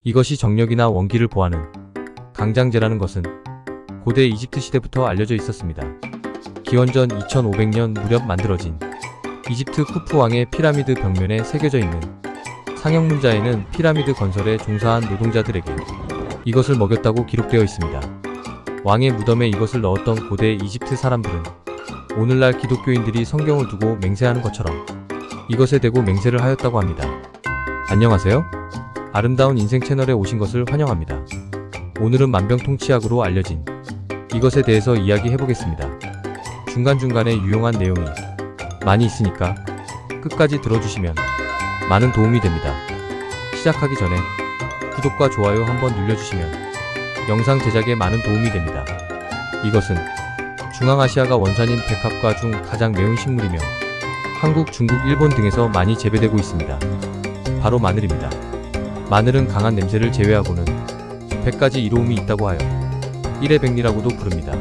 이것이 정력이나 원기를 보하는 강장제라는 것은 고대 이집트 시대부터 알려져 있었습니다. 기원전 2500년 무렵 만들어진 이집트 쿠프 왕의 피라미드 벽면에 새겨져 있는 상형문자에는 피라미드 건설에 종사한 노동자들에게 이것을 먹였다고 기록되어 있습니다. 왕의 무덤에 이것을 넣었던 고대 이집트 사람들은 오늘날 기독교인들이 성경을 두고 맹세하는 것처럼 이것에 대고 맹세를 하였다고 합니다. 안녕하세요. 아름다운 인생 채널에 오신 것을 환영합니다. 오늘은 만병통치약으로 알려진 이것에 대해서 이야기해보겠습니다. 중간중간에 유용한 내용이 많이 있으니까 끝까지 들어주시면 많은 도움이 됩니다. 시작하기 전에 구독과 좋아요 한번 눌러주시면 영상 제작에 많은 도움이 됩니다. 이것은 중앙아시아가 원산인 백합과 중 가장 매운 식물이며 한국, 중국, 일본 등에서 많이 재배되고 있습니다. 바로 마늘입니다. 마늘은 강한 냄새를 제외하고는 100가지 이로움이 있다고 하여 일의100리라고도 부릅니다.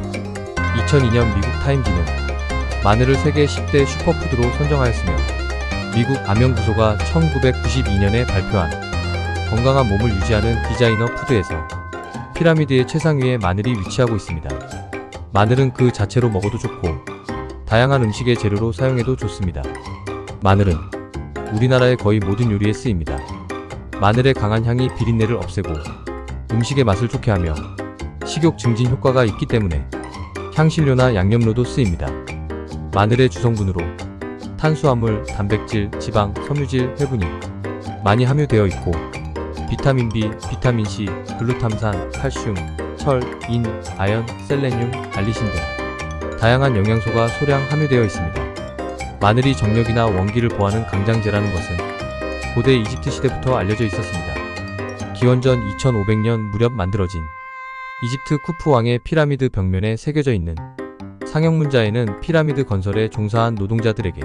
2002년 미국 타임지는 마늘을 세계 10대 슈퍼푸드로 선정하였으며 미국 암연구소가 1992년에 발표한 건강한 몸을 유지하는 디자이너 푸드에서 피라미드의 최상위에 마늘이 위치하고 있습니다. 마늘은 그 자체로 먹어도 좋고 다양한 음식의 재료로 사용해도 좋습니다. 마늘은 우리나라의 거의 모든 요리에 쓰입니다. 마늘의 강한 향이 비린내를 없애고 음식의 맛을 좋게 하며 식욕 증진 효과가 있기 때문에 향신료나 양념로도 쓰입니다. 마늘의 주성분으로 탄수화물, 단백질, 지방, 섬유질, 회분이 많이 함유되어 있고 비타민 B, 비타민 C, 글루탐산, 칼슘, 철, 인, 아연, 셀레늄, 알리신 등 다양한 영양소가 소량 함유되어 있습니다. 마늘이 정력이나 원기를 보하는 강장제라는 것은 고대 이집트 시대부터 알려져 있었습니다. 기원전 2500년 무렵 만들어진 이집트 쿠프 왕의 피라미드 벽면에 새겨져 있는 상형문자에는 피라미드 건설에 종사한 노동자들에게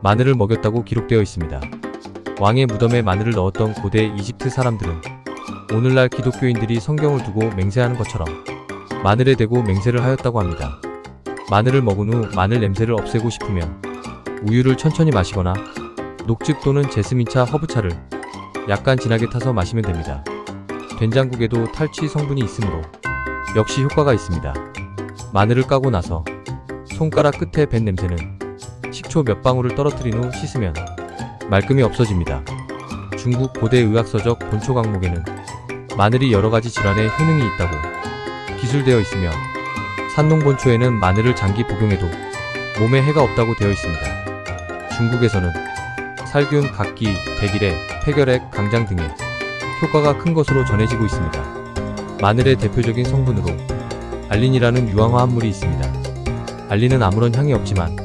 마늘을 먹였다고 기록되어 있습니다. 왕의 무덤에 마늘을 넣었던 고대 이집트 사람들은 오늘날 기독교인들이 성경을 두고 맹세하는 것처럼 마늘에 대고 맹세를 하였다고 합니다. 마늘을 먹은 후 마늘 냄새를 없애고 싶으면 우유를 천천히 마시거나 녹즙 또는 제스민차, 허브차를 약간 진하게 타서 마시면 됩니다. 된장국에도 탈취 성분이 있으므로 역시 효과가 있습니다. 마늘을 까고 나서 손가락 끝에 밴 냄새는 식초 몇 방울을 떨어뜨린 후 씻으면 말끔히 없어집니다. 중국 고대 의학서적 본초 강목에는 마늘이 여러가지 질환에 효능이 있다고 기술되어 있으며 산농본초에는 마늘을 장기 복용해도 몸에 해가 없다고 되어 있습니다. 중국에서는 살균, 각기, 백일해, 폐결핵, 강장 등의 효과가 큰 것으로 전해지고 있습니다. 마늘의 대표적인 성분으로 알린이라는 유황화 합물이 있습니다. 알린은 아무런 향이 없지만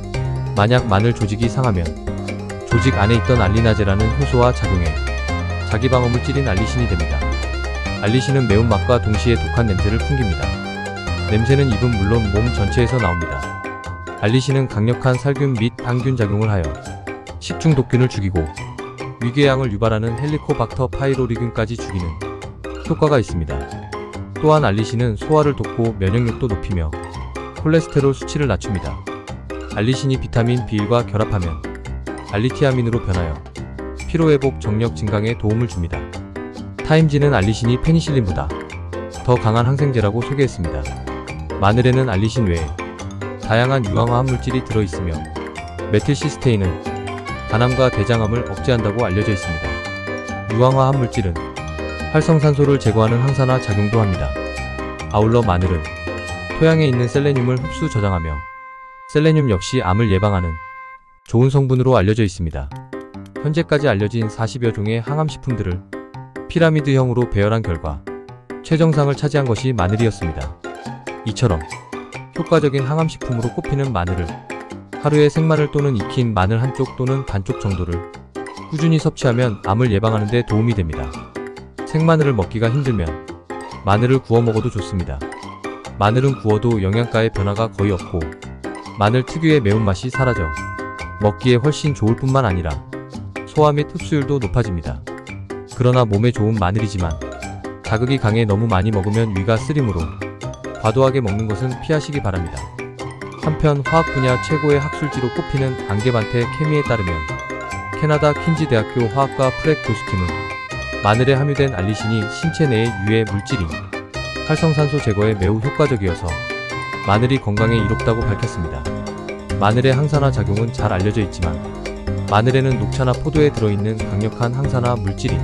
만약 마늘 조직이 상하면 조직 안에 있던 알리나제라는 효소와 작용해 자기 방어물 찔인 알리신이 됩니다. 알리신은 매운맛과 동시에 독한 냄새를 풍깁니다. 냄새는 입은 물론 몸 전체에서 나옵니다. 알리신은 강력한 살균 및 항균 작용을 하여 식중 독균을 죽이고 위궤양을 유발하는 헬리코박터 파이로리균까지 죽이는 효과가 있습니다. 또한 알리신은 소화를 돕고 면역력도 높이며 콜레스테롤 수치를 낮춥니다. 알리신이 비타민 B1과 결합하면 알리티아민으로 변하여 피로회복, 정력 증강에 도움을 줍니다. 타임지는 알리신이 페니실린보다 더 강한 항생제라고 소개했습니다. 마늘에는 알리신 외에 다양한 유황화 합물질이 들어있으며 메틸시스테인은 간암과 대장암을 억제한다고 알려져 있습니다. 유황화 합물질은 활성산소를 제거하는 항산화 작용도 합니다. 아울러 마늘은 토양에 있는 셀레늄을 흡수 저장하며 셀레늄 역시 암을 예방하는 좋은 성분으로 알려져 있습니다. 현재까지 알려진 40여 종의 항암식품들을 피라미드형으로 배열한 결과 최정상을 차지한 것이 마늘이었습니다. 이처럼 효과적인 항암식품으로 꼽히는 마늘을 하루에 생마늘 또는 익힌 마늘 한쪽 또는 반쪽 정도를 꾸준히 섭취하면 암을 예방하는 데 도움이 됩니다. 생마늘을 먹기가 힘들면 마늘을 구워 먹어도 좋습니다. 마늘은 구워도 영양가의 변화가 거의 없고 마늘 특유의 매운맛이 사라져 먹기에 훨씬 좋을 뿐만 아니라 소화 및 흡수율도 높아집니다. 그러나 몸에 좋은 마늘이지만 자극이 강해 너무 많이 먹으면 위가 쓰리므로 과도하게 먹는 것은 피하시기 바랍니다. 한편 화학 분야 최고의 학술지로 꼽히는 앙게반테 케미에 따르면 캐나다 퀸즈 대학교 화학과 프렉 교수팀은 마늘에 함유된 알리신이 신체 내의 유해 물질인 활성산소 제거에 매우 효과적이어서 마늘이 건강에 이롭다고 밝혔습니다. 마늘의 항산화 작용은 잘 알려져 있지만 마늘에는 녹차나 포도에 들어있는 강력한 항산화 물질인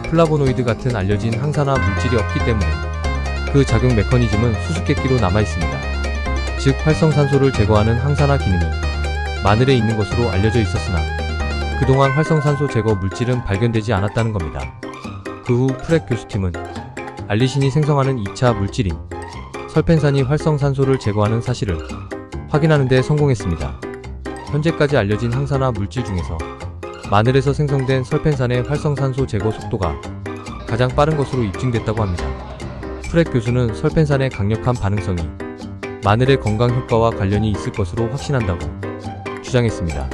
플라보노이드 같은 알려진 항산화 물질이 없기 때문에 그 작용 메커니즘은 수수께끼로 남아있습니다. 즉 활성산소를 제거하는 항산화 기능이 마늘에 있는 것으로 알려져 있었으나 그동안 활성산소 제거 물질은 발견되지 않았다는 겁니다. 그 후 프렉 교수팀은 알리신이 생성하는 2차 물질인 설펜산이 활성산소를 제거하는 사실을 확인하는 데 성공했습니다. 현재까지 알려진 항산화 물질 중에서 마늘에서 생성된 설펜산의 활성산소 제거 속도가 가장 빠른 것으로 입증됐다고 합니다. 프렉 교수는 설펜산의 강력한 반응성이 마늘의 건강 효과와 관련이 있을 것으로 확신한다고 주장했습니다.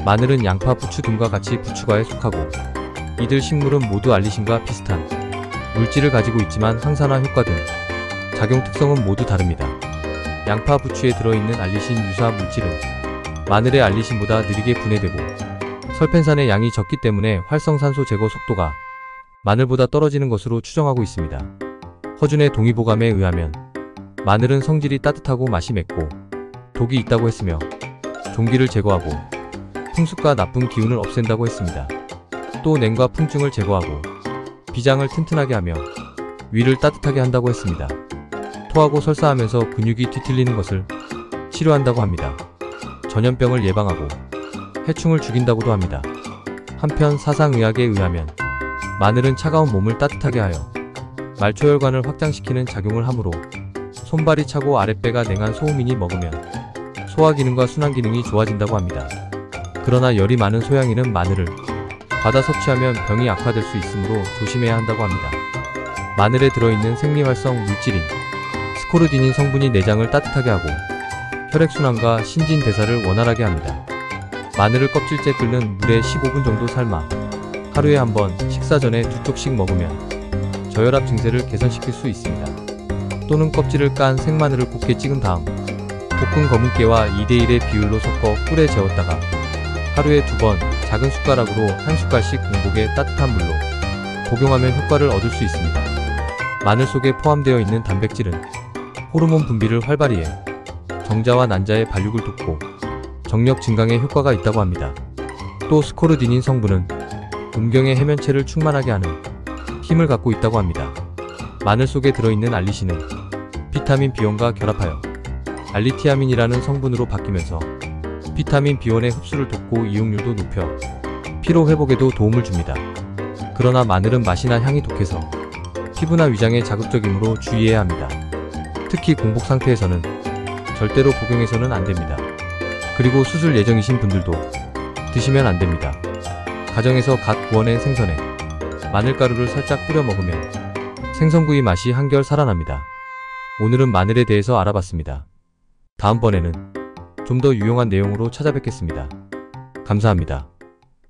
마늘은 양파, 부추 등과 같이 부추과에 속하고 이들 식물은 모두 알리신과 비슷한 물질을 가지고 있지만 항산화 효과 등 작용 특성은 모두 다릅니다. 양파, 부추에 들어있는 알리신 유사 물질은 마늘의 알리신보다 느리게 분해되고 설펜산의 양이 적기 때문에 활성산소 제거 속도가 마늘보다 떨어지는 것으로 추정하고 있습니다. 허준의 동의보감에 의하면 마늘은 성질이 따뜻하고 맛이 맵고 독이 있다고 했으며 종기를 제거하고 풍습과 나쁜 기운을 없앤다고 했습니다. 또 냉과 풍증을 제거하고 비장을 튼튼하게 하며 위를 따뜻하게 한다고 했습니다. 토하고 설사하면서 근육이 뒤틀리는 것을 치료한다고 합니다. 전염병을 예방하고 해충을 죽인다고도 합니다. 한편 사상의학에 의하면 마늘은 차가운 몸을 따뜻하게 하여 말초혈관을 확장시키는 작용을 하므로 손발이 차고 아랫배가 냉한 소음인이 먹으면 소화기능과 순환기능이 좋아진다고 합니다. 그러나 열이 많은 소양인은 마늘을 과다 섭취하면 병이 악화될 수 있으므로 조심해야 한다고 합니다. 마늘에 들어있는 생리활성 물질인 스코르디닌 성분이 내장을 따뜻하게 하고 혈액순환과 신진대사를 원활하게 합니다. 마늘을 껍질째 끓는 물에 15분 정도 삶아 하루에 한 번 식사 전에 2쪽씩 먹으면 저혈압 증세를 개선시킬 수 있습니다. 또는 껍질을 깐 생마늘을 곱게 찍은 다음 볶은 검은깨와 2:1의 비율로 섞어 꿀에 재웠다가 하루에 2번 작은 숟가락으로 한 숟갈씩 공복에 따뜻한 물로 복용하면 효과를 얻을 수 있습니다. 마늘 속에 포함되어 있는 단백질은 호르몬 분비를 활발히 해 정자와 난자의 발육을 돕고 정력 증강에 효과가 있다고 합니다. 또 스코르디닌 성분은 음경의 해면체를 충만하게 하는 힘을 갖고 있다고 합니다. 마늘 속에 들어있는 알리신은 비타민 B1과 결합하여 알리티아민이라는 성분으로 바뀌면서 비타민 B1의 흡수를 돕고 이용률도 높여 피로 회복에도 도움을 줍니다. 그러나 마늘은 맛이나 향이 독해서 피부나 위장에 자극적이므로 주의해야 합니다. 특히 공복 상태에서는 절대로 복용해서는 안됩니다. 그리고 수술 예정이신 분들도 드시면 안됩니다. 가정에서 갓 구워낸 생선에 마늘가루를 살짝 뿌려 먹으면 생선구이 맛이 한결 살아납니다. 오늘은 마늘에 대해서 알아봤습니다. 다음번에는 좀 더 유용한 내용으로 찾아뵙겠습니다. 감사합니다.